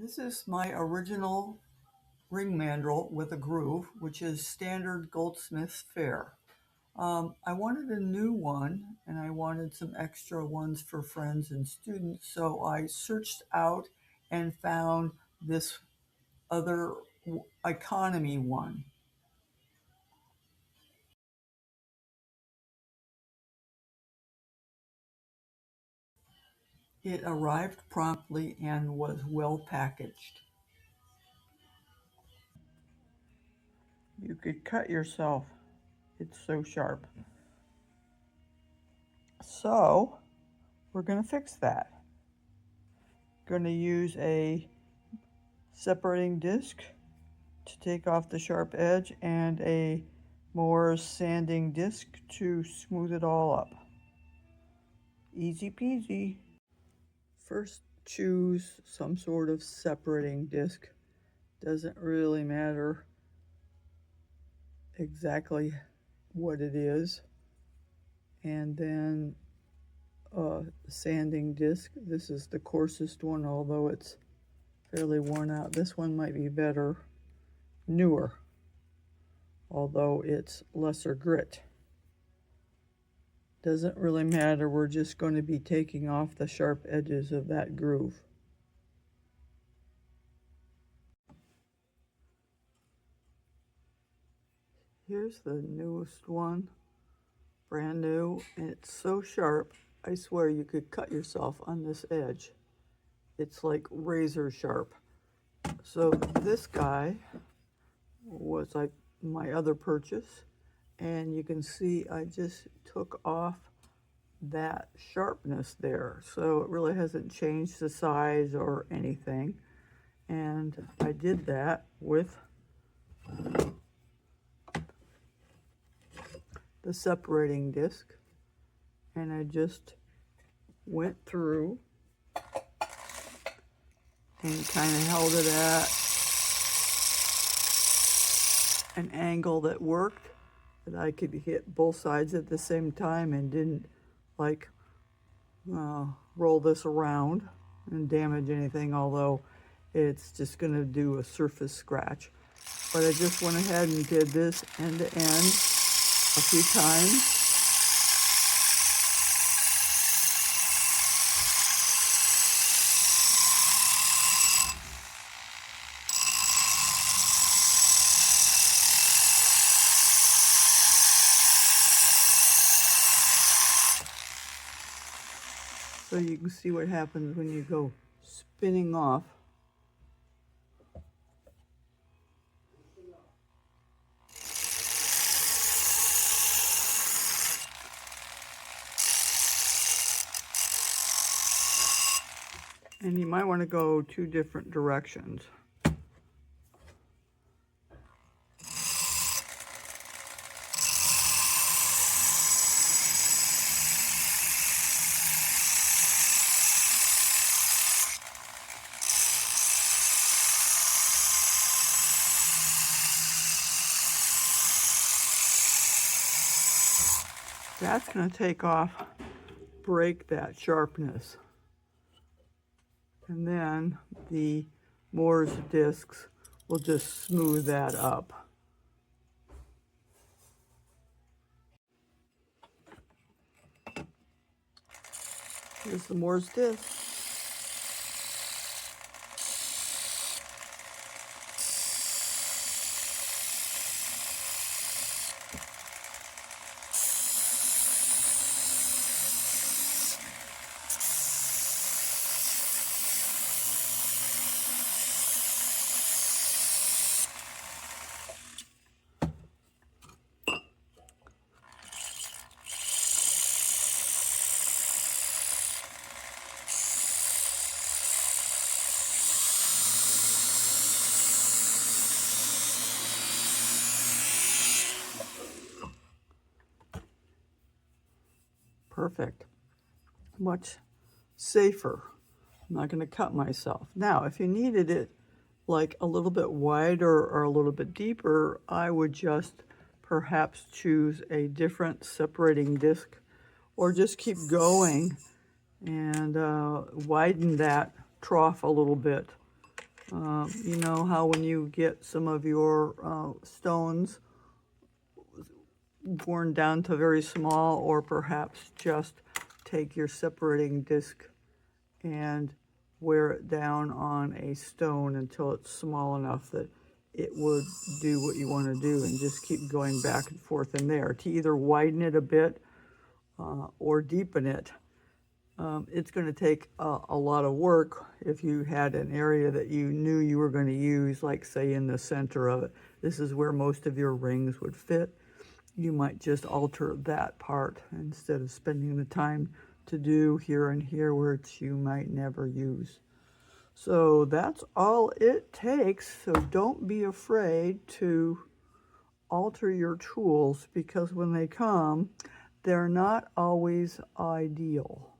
This is my original ring mandrel with a groove, which is standard Goldsmith's fare. I wanted a new one and I wanted some extra ones for friends and students, so I searched out and found this other economy one. It arrived promptly and was well packaged. You could cut yourself. It's so sharp. So we're going to fix that. Going to use a separating disc to take off the sharp edge and a more sanding disc to smooth it all up. Easy peasy. First, choose some sort of separating disc. Doesn't really matter exactly what it is. And then sanding disc. This is the coarsest one, although it's fairly worn out. This one might be better, newer, although it's lesser grit. Doesn't really matter, we're just going to be taking off the sharp edges of that groove. Here's the newest one, brand new, and it's so sharp, I swear you could cut yourself on this edge. It's like razor sharp. So this guy was like my other purchase, and you can see I just took off that sharpness there, so it really hasn't changed the size or anything. And I did that with the separating disc, and I just went through and kind of held it at an angle that worked, that I could hit both sides at the same time and didn't like roll this around and damage anything, although it's just going to do a surface scratch. But I just went ahead and did this end to end a few times. So you can see what happens when you go spinning off. And you might want to go two different directions. That's going to take off, break that sharpness. And then the Moore's discs will just smooth that up. Here's the Moore's disc. Perfect. Much safer. I'm not going to cut myself. Now, if you needed it like a little bit wider or a little bit deeper, I would just perhaps choose a different separating disc, or just keep going and widen that trough a little bit You know how when you get some of your stones worn down to very small, or perhaps just take your separating disc and wear it down on a stone until it's small enough that it would do what you want to do, and just keep going back and forth in there to either widen it a bit or deepen it. It's going to take a lot of work if you had an area that you knew you were going to use, like say in the center of it. This is where most of your rings would fit. You might just alter that part instead of spending the time to do here and here, which you might never use. So that's all it takes. So don't be afraid to alter your tools, because when they come, they're not always ideal.